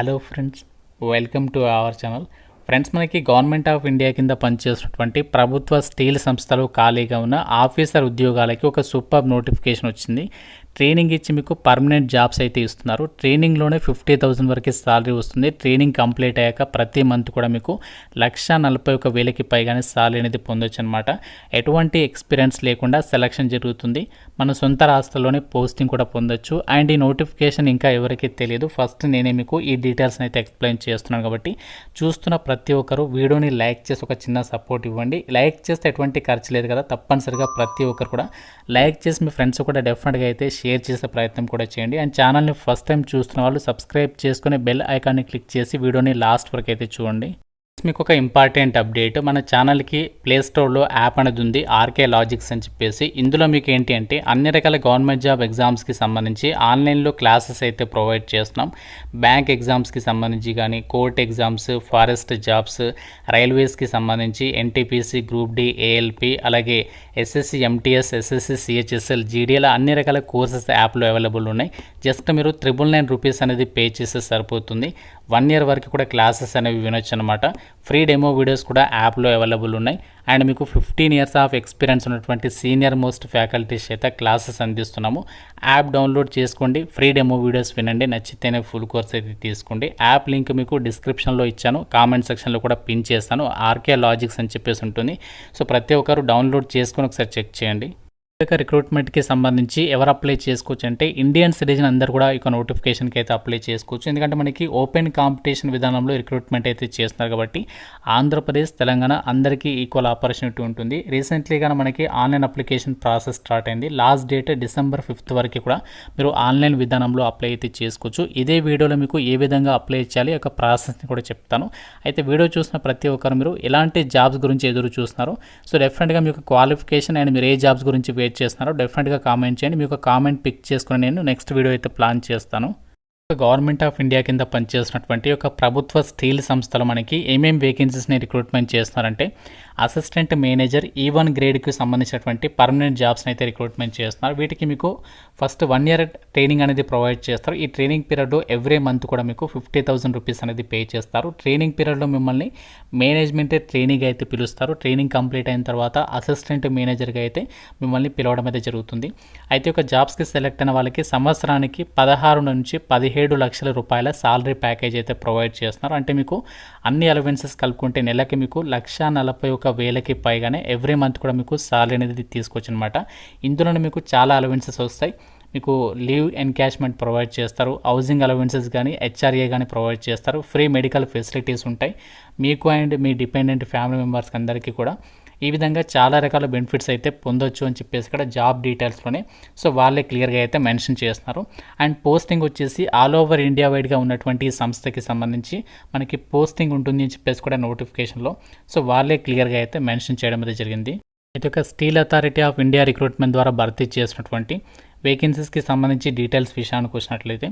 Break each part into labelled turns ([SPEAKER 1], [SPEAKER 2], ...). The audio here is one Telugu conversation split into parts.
[SPEAKER 1] Hello friends, welcome to our channel. Friends, మనకి గవర్నమెంట్ ఆఫ్ ఇండియా కింద పనిచేస్తున్నటువంటి ప్రభుత్వ స్టీల్ సంస్థలు ఖాళీగా ఉన్న ఆఫీసర్ ఉద్యోగాలకి ఒక సూపర్ నోటిఫికేషన్ వచ్చింది. ట్రైనింగ్ ఇచ్చి మీకు పర్మనెంట్ జాబ్స్ అయితే ఇస్తున్నారు. ట్రైనింగ్లోనే 50,000 వరకు సాలరీ వస్తుంది. ట్రైనింగ్ కంప్లీట్ అయ్యాక ప్రతి మంత్ కూడా మీకు 1,41,000కి పైగానే సాలరీ అనేది పొందొచ్చు అనమాట. ఎటువంటి ఎక్స్పీరియన్స్ లేకుండా సెలక్షన్ జరుగుతుంది. మన సొంత రాష్ట్రంలోనే పోస్టింగ్ కూడా పొందొచ్చు. అండ్ ఈ నోటిఫికేషన్ ఇంకా ఎవరికి తెలియదు. ఫస్ట్ నేనే మీకు ఈ డీటెయిల్స్ని అయితే ఎక్స్ప్లెయిన్ చేస్తున్నాను కాబట్టి చూస్తున్న ప్రతి ఒక్కరు వీడియోని లైక్ చేసి ఒక చిన్న సపోర్ట్ ఇవ్వండి. లైక్ చేస్తే ఎటువంటి ఖర్చు లేదు కదా, తప్పనిసరిగా ప్రతి ఒక్కరు కూడా లైక్ చేసి మీ ఫ్రెండ్స్ కూడా డెఫినెట్గా అయితే షేర్ చేసే ప్రయత్నం కూడా చేయండి. అండ్ ఛానల్ని ఫస్ట్ టైం చూస్తున్న వాళ్ళు సబ్స్క్రైబ్ చేసుకుని బెల్ ఐకాన్ని క్లిక్ చేసి వీడియోని లాస్ట్ వరకు అయితే చూడండి. మీకు ఒక ఇంపార్టెంట్ అప్డేట్, మన ఛానల్కి ప్లేస్టోర్లో యాప్ అనేది ఉంది, ఆర్కే లాజిక్స్ అని చెప్పేసి. ఇందులో మీకు ఏంటి అంటే అన్ని రకాల గవర్నమెంట్ జాబ్ ఎగ్జామ్స్కి సంబంధించి ఆన్లైన్లో క్లాసెస్ అయితే ప్రొవైడ్ చేస్తున్నాం. బ్యాంక్ ఎగ్జామ్స్కి సంబంధించి కానీ, కోర్ట్ ఎగ్జామ్స్, ఫారెస్ట్ జాబ్స్, రైల్వేస్కి సంబంధించి ఎన్టీపీసీ, గ్రూప్ డి, ఏఎల్పి, అలాగే ఎస్ఎస్సి ఎంటీఎస్, ఎస్ఎస్సి సిహెచ్ఎస్ఎల్, జీడీఎల్ అన్ని రకాల కోర్సెస్ యాప్లో అవైలబుల్ ఉన్నాయి. జస్ట్ మీరు 999 రూపీస్ అనేది పే చేస్తే సరిపోతుంది. 1 year వరకు కూడా క్లాసెస్ అనేవి వినొచ్చు అనమాట. ఫ్రీ డెమో వీడియోస్ కూడా యాప్లో అవైలబుల్ ఉన్నాయి. అండ్ మీకు 15 years ఆఫ్ ఎక్స్పీరియన్స్ ఉన్నటువంటి సీనియర్ మోస్ట్ ఫ్యాకల్టీస్ అయితే క్లాసెస్ అందిస్తున్నాము. యాప్ డౌన్లోడ్ చేసుకోండి, ఫ్రీ డెమో వీడియోస్ వినండి, నచ్చితేనే ఫుల్ కోర్స్ అయితే తీసుకోండి. యాప్ లింక్ మీకు డిస్క్రిప్షన్లో ఇచ్చాను, కామెంట్ సెక్షన్లో కూడా పిన్ చేస్తాను. ఆర్కే లాజిక్స్ అని చెప్పేసి ఉంటుంది. సో ప్రతి ఒక్కరు డౌన్లోడ్ చేసుకొని ఒకసారి చెక్ చేయండి. రిక్రూట్మెంట్కి సంబంధించి ఎవరు అప్లై చేసుకోవచ్చు అంటే ఇండియన్ సిటిజన్ అందరూ కూడా ఈ నోటిఫికేషన్కి అయితే అప్లై చేసుకోవచ్చు. ఎందుకంటే మనకి ఓపెన్ కాంపిటీషన్ విధానంలో రిక్రూట్మెంట్ అయితే చేస్తున్నారు కాబట్టి ఆంధ్రప్రదేశ్, తెలంగాణ అందరికీ ఈక్వల్ ఆపర్చునిటీ ఉంటుంది. రీసెంట్లీగా మనకి ఆన్లైన్ అప్లికేషన్ ప్రాసెస్ స్టార్ట్ అయింది. లాస్ట్ డేట్ December 5th వరకు కూడా మీరు ఆన్లైన్ విధానంలో అప్లై అయితే చేసుకోవచ్చు. ఇదే వీడియోలో మీకు ఏ విధంగా అప్లై చేయాలి ఒక ప్రాసెస్ని కూడా చెప్తాను. అయితే వీడియో చూసిన ప్రతి ఒక్కరు మీరు ఎలాంటి జాబ్స్ గురించి ఎదురు చూస్తున్నారు, సో డెఫినెట్గా మీకు క్వాలిఫికేషన్ అండ్ మీరు ఏ జాబ్స్ గురించి చేస్తున్నారో డెఫినెట్గా కామెంట్ చేయండి. మీకు కామెంట్ పిక్ చేసుకుని నేను నెక్స్ట్ వీడియో అయితే ప్లాన్ చేస్తాను. గవర్నమెంట్ ఆఫ్ ఇండియా కింద పనిచేస్తున్నటువంటి ఒక ప్రభుత్వ స్టీల్ సంస్థలు మనకి ఏమేమి వేకెన్సీస్ని రిక్రూట్మెంట్ చేస్తున్నారంటే అసిస్టెంట్ మేనేజర్ E1 గ్రేడ్కి సంబంధించినటువంటి పర్మనెంట్ జాబ్స్ని అయితే రిక్రూట్మెంట్ చేస్తున్నారు. వీటికి మీకు ఫస్ట్ 1 year ట్రైనింగ్ అనేది ప్రొవైడ్ చేస్తారు. ఈ ట్రైనింగ్ పీరియడ్లో ఎవ్రీ మంత్ కూడా మీకు 50,000 రూపీస్ అనేది పే చేస్తారు. ట్రైనింగ్ పీరియడ్లో మిమ్మల్ని మేనేజ్మెంట్ ట్రైనింగ్ అయితే పిలుస్తారు. ట్రైనింగ్ కంప్లీట్ అయిన తర్వాత అసిస్టెంట్ మేనేజర్గా అయితే మిమ్మల్ని పిలవడం అయితే జరుగుతుంది. అయితే ఒక జాబ్స్కి సెలెక్ట్ అయిన వాళ్ళకి సంవత్సరానికి 16 నుంచి 17 లక్షల రూపాయల సాలరీ ప్యాకేజ్ అయితే ప్రొవైడ్ చేస్తున్నారు. అంటే మీకు అన్ని అలవెన్సెస్ కలుపుకుంటే నెలకి మీకు 1,41,000కి పైగానే ఎవ్రీ మంత్ కూడా మీకు సాలరీ అనేది తీసుకోవచ్చు అనమాట. ఇందులోనే మీకు చాలా అలవెన్సెస్ వస్తాయి. మీకు లీవ్ ఎన్కాష్మెంట్ ప్రొవైడ్ చేస్తారు, హౌసింగ్ అలవెన్సెస్ కానీ, హెచ్ఆర్ఏ కానీ ప్రొవైడ్ చేస్తారు, ఫ్రీ మెడికల్ ఫెసిలిటీస్ ఉంటాయి మీకు అండ్ మీ డిపెండెంట్ ఫ్యామిలీ మెంబర్స్కి అందరికీ కూడా. ఈ విధంగా చాలా రకాల బెనిఫిట్స్ అయితే పొందొచ్చు అని చెప్పేసి ఇక్కడ జాబ్ డీటెయిల్స్లోనే సో వాళ్ళే క్లియర్గా అయితే మెన్షన్ చేస్తున్నారు. అండ్ పోస్టింగ్ వచ్చేసి ఆల్ ఓవర్ ఇండియా వైడ్గా ఉన్నటువంటి ఈ సంస్థకి సంబంధించి మనకి పోస్టింగ్ ఉంటుంది అని చెప్పేసి కూడా నోటిఫికేషన్లో సో వాళ్ళే క్లియర్గా అయితే మెన్షన్ చేయడం అయితే జరిగింది. అయితే ఒక steel authority of India recruitment ద్వారా భర్తీ చేసినటువంటి వేకెన్సీస్కి సంబంధించి డీటెయిల్స్ విషయానికి వచ్చినట్లయితే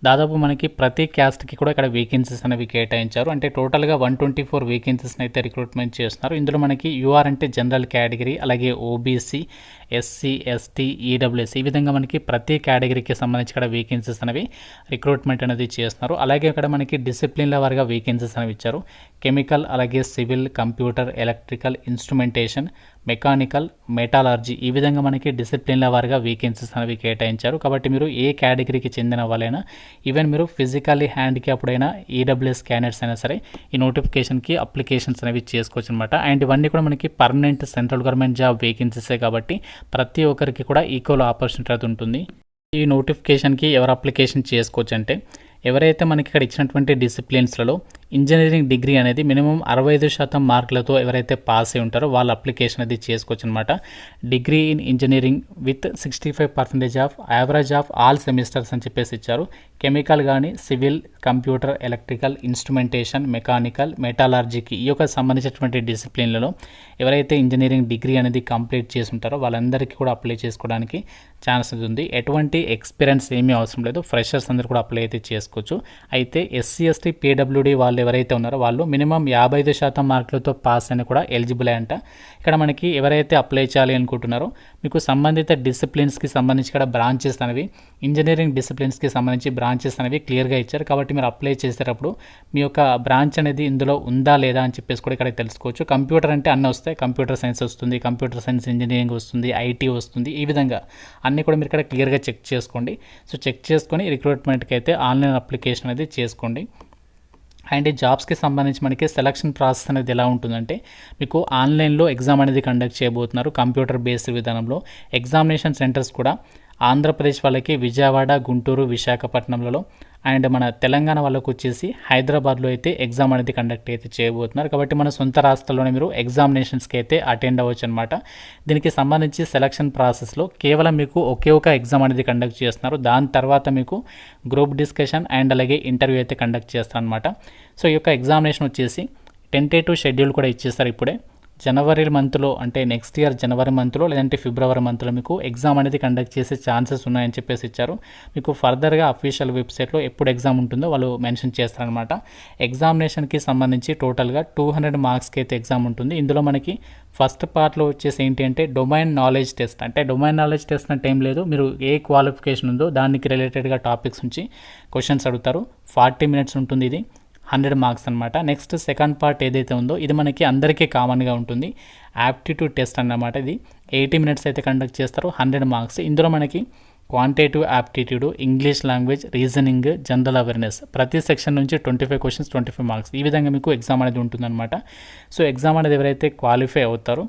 [SPEAKER 1] దాదాపు మనకి ప్రతి క్యాస్ట్కి కూడా ఇక్కడ వేకెన్సీస్ అనేవి కేటాయించారు. అంటే టోటల్గా 124 వేకెన్సీస్ని అయితే రిక్రూట్మెంట్ చేస్తున్నారు. ఇందులో మనకి యూఆర్ అంటే జనరల్ కేటగిరీ, అలాగే ఓబీసీ, ఎస్సీ, ఎస్టీ, ఈడబ్ల్యూఎస్ ఈ విధంగా మనకి ప్రతి కేటగిరీకి సంబంధించి ఇక్కడ వేకెన్సీస్ అనేవి రిక్రూట్మెంట్ అనేది చేస్తున్నారు. అలాగే ఇక్కడ మనకి డిసిప్లిన్ల వారిగా వేకెన్సీస్ అనేవి ఇచ్చారు. కెమికల్, అలాగే civil, computer, electrical, instrumentation, mechanical, metallurgy ఈ విధంగా మనకి డిసిప్లిన్ల వారిగా వేకెన్సీస్ అనేవి కేటాయించారు. కాబట్టి మీరు ఏ కేటగిరీకి చెందిన వాళ్ళైనా, ఈవెన్ మీరు ఫిజికల్లీ హ్యాండిక్యాప్డ్ అయినా, ఈడబ్ల్యూఎస్ క్యాండిడేట్స్ అయినా సరే ఈ నోటిఫికేషన్కి అప్లికేషన్స్ అనేవి చేసుకోవచ్చు అనమాట. అండ్ ఇవన్నీ కూడా మనకి పర్మనెంట్ సెంట్రల్ గవర్నమెంట్ జాబ్ వేకెన్సీసే కాబట్టి ప్రతి ఒక్కరికి కూడా ఈక్వల్ ఆపర్చునిటీ అయితే ఉంటుంది. ఈ నోటిఫికేషన్కి ఎవరు అప్లికేషన్ చేసుకోవచ్చు అంటే ఎవరైతే మనకి ఇక్కడ ఇచ్చినటువంటి డిసిప్లిన్స్లలో ఇంజనీరింగ్ డిగ్రీ అనేది మినిమం 65% మార్కులతో ఎవరైతే పాస్ అయి ఉంటారో వాళ్ళ అప్లికేషన్ అది చేసుకోవచ్చు అనమాట. Degree in engineering with 65% of average of all semesters అని చెప్పేసి ఇచ్చారు. కెమికల్ కానీ, civil, computer, electrical, instrumentation, mechanical, మెటాలర్జీకి ఈ యొక్క సంబంధించినటువంటి డిసిప్లిన్లలో ఎవరైతే ఇంజనీరింగ్ డిగ్రీ అనేది కంప్లీట్ చేసి ఉంటారో వాళ్ళందరికీ కూడా అప్లై చేసుకోవడానికి ఛాన్స్ ఉంది. ఎటువంటి ఎక్స్పీరియన్స్ ఏమీ అవసరం లేదు, ఫ్రెషర్స్ అందరూ కూడా అప్లై అయితే చేసుకోవచ్చు. అయితే ఎస్సీ, ఎస్టీ, పీడబ్ల్యూడీ వాళ్ళే ఎవరైతే ఉన్నారో వాళ్ళు మినిమం 55% మార్కులతో పాస్ అని కూడా ఎలిజిబుల్ అంట. ఇక్కడ మనకి ఎవరైతే అప్లై చేయాలి అనుకుంటున్నారో మీకు సంబంధిత డిసిప్లిన్స్కి సంబంధించి ఇక్కడ బ్రాంచెస్ అనేవి ఇంజనీరింగ్ డిసిప్లిన్స్కి సంబంధించి బ్రాంచెస్ అనేవి క్లియర్గా ఇచ్చారు. కాబట్టి మీరు అప్లై చేసేటప్పుడు మీ యొక్క బ్రాంచ్ అనేది ఇందులో ఉందా లేదా అని చెప్పేసి కూడా ఇక్కడ తెలుసుకోవచ్చు. కంప్యూటర్ అంటే అన్నీ వస్తాయి, కంప్యూటర్ సైన్స్ వస్తుంది, కంప్యూటర్ సైన్స్ ఇంజనీరింగ్ వస్తుంది, ఐటీ వస్తుంది, ఈ విధంగా అన్నీ కూడా మీరు ఇక్కడ క్లియర్గా చెక్ చేసుకోండి. సో చెక్ చేసుకొని రిక్రూట్మెంట్కి అయితే ఆన్లైన్ అప్లికేషన్ అనేది చేసుకోండి. అండ్ ఈ జాబ్స్కి సంబంధించి మనకి సెలక్షన్ ప్రాసెస్ అనేది ఎలా ఉంటుందంటే మీకు ఆన్లైన్లో ఎగ్జామ్ అనేది కండక్ట్ చేయబోతున్నారు కంప్యూటర్ బేస్డ్ విధానంలో. ఎగ్జామినేషన్ సెంటర్స్ కూడా ఆంధ్రప్రదేశ్ వాళ్ళకి విజయవాడ, గుంటూరు, విశాఖపట్నంలలో అండ్ మన తెలంగాణ వాళ్ళకు వచ్చేసి హైదరాబాద్లో అయితే ఎగ్జామ్ అనేది కండక్ట్ అయితే చేయబోతున్నారు. కాబట్టి మన సొంత రాష్ట్రాల్లోనే మీరు ఎగ్జామినేషన్స్కి అయితే అటెండ్ అవ్వచ్చు అనమాట. దీనికి సంబంధించి సెలక్షన్ ప్రాసెస్లో కేవలం మీకు ఒకే ఒక ఎగ్జామ్ అనేది కండక్ట్ చేస్తున్నారు. దాని తర్వాత మీకు గ్రూప్ డిస్కషన్ అండ్ అలాగే ఇంటర్వ్యూ అయితే కండక్ట్ చేస్తారు అనమాట. సో ఈ యొక్క ఎగ్జామినేషన్ వచ్చేసి టెంటేటివ్ షెడ్యూల్ కూడా ఇచ్చేస్తారు ఇప్పుడే. జనవరి మంత్లో అంటే నెక్స్ట్ ఇయర్ జనవరి మంత్లో లేదంటే ఫిబ్రవరి మంత్లో మీకు ఎగ్జామ్ అనేది కండక్ట్ చేసే ఛాన్సెస్ ఉన్నాయని చెప్పేసి ఇచ్చారు. మీకు ఫర్దర్గా అఫీషియల్ వెబ్సైట్లో ఎప్పుడు ఎగ్జామ్ ఉంటుందో వాళ్ళు మెన్షన్ చేస్తారనమాట. ఎగ్జామినేషన్కి సంబంధించి టోటల్గా 200 మార్క్స్కి అయితే ఎగ్జామ్ ఉంటుంది. ఇందులో మనకి ఫస్ట్ పార్ట్లో వచ్చేసి ఏంటి అంటే డొమైన్ నాలెడ్జ్ టెస్ట్. అంటే డొమైన్ నాలెడ్జ్ టెస్ట్ అంటే ఏం లేదు, మీరు ఏ క్వాలిఫికేషన్ ఉందో దానికి రిలేటెడ్గా టాపిక్స్ నుంచి క్వశ్చన్స్ అడుగుతారు. 40 minutes ఉంటుంది, ఇది 100 మార్క్స్ అనమాట. నెక్స్ట్ సెకండ్ పార్ట్ ఏదైతే ఉందో ఇది మనకి అందరికీ కామన్గా ఉంటుంది, యాప్టిట్యూడ్ టెస్ట్ అన్నమాట. ఇది 80 minutes అయితే కండక్ట్ చేస్తారు, 100 మార్క్స్. ఇందులో మనకి quantitative aptitude, English language, reasoning, general awareness ప్రతి సెక్షన్ నుంచి 25 questions 25 మార్క్స్. ఈ విధంగా మీకు ఎగ్జామ్ అనేది ఉంటుందన్నమాట. సో ఎగ్జామ్ అనేది ఎవరైతే క్వాలిఫై అవుతారో,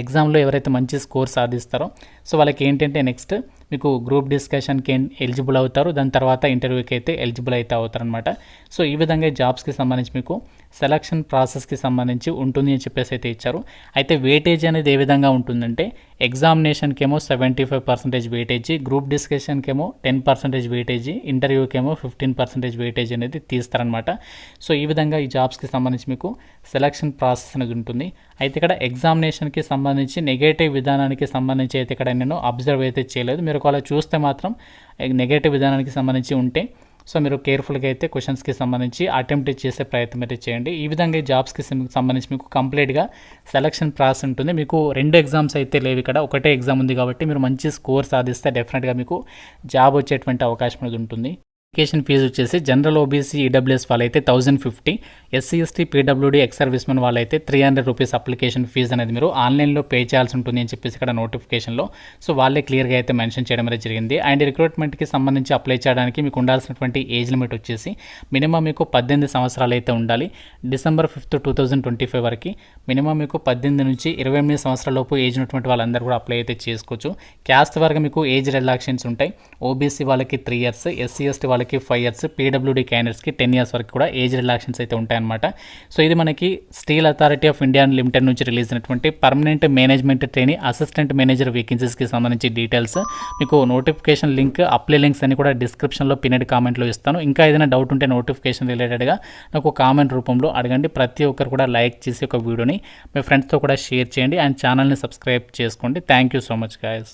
[SPEAKER 1] ఎగ్జామ్లో ఎవరైతే మంచి స్కోర్ సాధిస్తారో సో వాళ్ళకి ఏంటంటే నెక్స్ట్ మీకు గ్రూప్ డిస్కషన్కి ఎలిజిబుల్ అవుతారు, దాని తర్వాత ఇంటర్వ్యూకి అయితే ఎలిజిబుల్ అయితే అవుతారనమాట. సో ఈ విధంగా జాబ్స్కి సంబంధించి మీకు సెలక్షన్ ప్రాసెస్కి సంబంధించి ఉంటుంది అని చెప్పేసి అయితే ఇచ్చారు. అయితే వెయిటేజ్ అనేది ఏ విధంగా ఉంటుందంటే ఎగ్జామినేషన్కి ఏమో 75% వెయిటేజీ, గ్రూప్ డిస్కషన్కి ఏమో 10% వెయిటేజీ, ఇంటర్వ్యూకి ఏమో 15% వెయిటేజ్ అనేది తీస్తారనమాట. సో ఈ విధంగా ఈ జాబ్స్కి సంబంధించి మీకు సెలక్షన్ ప్రాసెస్ అనేది ఉంటుంది. అయితే ఇక్కడ ఎగ్జామినేషన్కి సంబంధించి నెగటివ్ విధానానికి సంబంధించి అయితే ఇక్కడ నేను అబ్జర్వ్ అయితే చేయలేదు. మీరు ఒకవేళ చూస్తే మాత్రం నెగటివ్ విధానానికి సంబంధించి ఉంటే సో మీరు కేర్ఫుల్గా అయితే క్వశ్చన్స్కి సంబంధించి అటెంప్ట్ చేసే ప్రయత్నం అయితే చేయండి. ఈ విధంగా ఈ జాబ్స్కి సంబంధించి మీకు కంప్లీట్గా సెలక్షన్ ప్రాసెస్ ఉంటుంది. మీకు 2 ఎగ్జామ్స్ అయితే లేవు, ఇక్కడ ఒకటే ఎగ్జామ్ ఉంది. కాబట్టి మీరు మంచి స్కోర్ సాధిస్తే డెఫినెట్గా మీకు జాబ్ వచ్చేటువంటి అవకాశం అనేది ఉంటుంది. అప్లికేషన్ ఫీజు వచ్చేసి జనరల్ ఓబీసీ ఈడబ్ల్యూఎస్ వాళ్ళైతే 1050, SC ST PWD ex servicemen వాళ్ళైతే 300 రూపీస్ అప్లికేషన్ ఫీజు అనేది మీరు ఆన్లైన్లో పే చేయాల్సి ఉంటుంది అని చెప్పేసి ఇక్కడ నోటిఫికేషన్లో సో వాళ్ళే క్లియర్గా అయితే మెన్షన్ చేయడం అనేది జరిగింది. అండ్ రిక్రూట్మెంట్కి సంబంధించి అప్లై చేయడానికి మీకు ఉండాల్సినటువంటి ఏజ్ లిమిట్ వచ్చేసి మినిమం మీకు 18 సంవత్సరాలు అయితే ఉండాలి. December 5th 2025 వరకు మినిమం మీకు 18 నుంచి 28 సంవత్సరాల లోపు ఏజ్ ఉన్నటువంటి వాళ్ళందరూ కూడా అప్లై అయితే చేసుకోవచ్చు. క్యాస్ట్ వరకు మీకు ఏజ్ రిలాక్సేషన్స్ ఉంటాయి. ఓబీసీ వాళ్ళకి 3 years, ఎస్సీ ఎస్టీ వాళ్ళకి 5 years, పీడబ్ల్యూడీ క్యాండిడేట్స్కి 10 years వరకు కూడా ఏజ్ రిలాక్షన్స్ అయితే ఉంటాయన్నమాట. సో ఇది మనకి steel authority of India limited నుంచి రిలీజ్ అయినటువంటి permanent management trainee assistant manager వేకెన్సీస్కి సంబంధించి డీటెయిల్స్. మీకు నోటిఫికేషన్ లింక్, అప్లై లింక్స్ అన్ని కూడా డిస్క్రిప్షన్లో పిన్నెడ్ కామెంట్లో ఇస్తాను. ఇంకా ఏదైనా డౌట్ ఉంటే నోటిఫికేషన్ రిలేటెడ్గా నాకు కామెంట్ రూపంలో అడగండి. ప్రతి ఒక్కరు కూడా లైక్ చేసి ఒక వీడియోని మీ ఫ్రెండ్స్తో కూడా షేర్ చేయండి అండ్ ఛానల్ని సబ్స్క్రైబ్ చేసుకోండి. Thank you so much guys.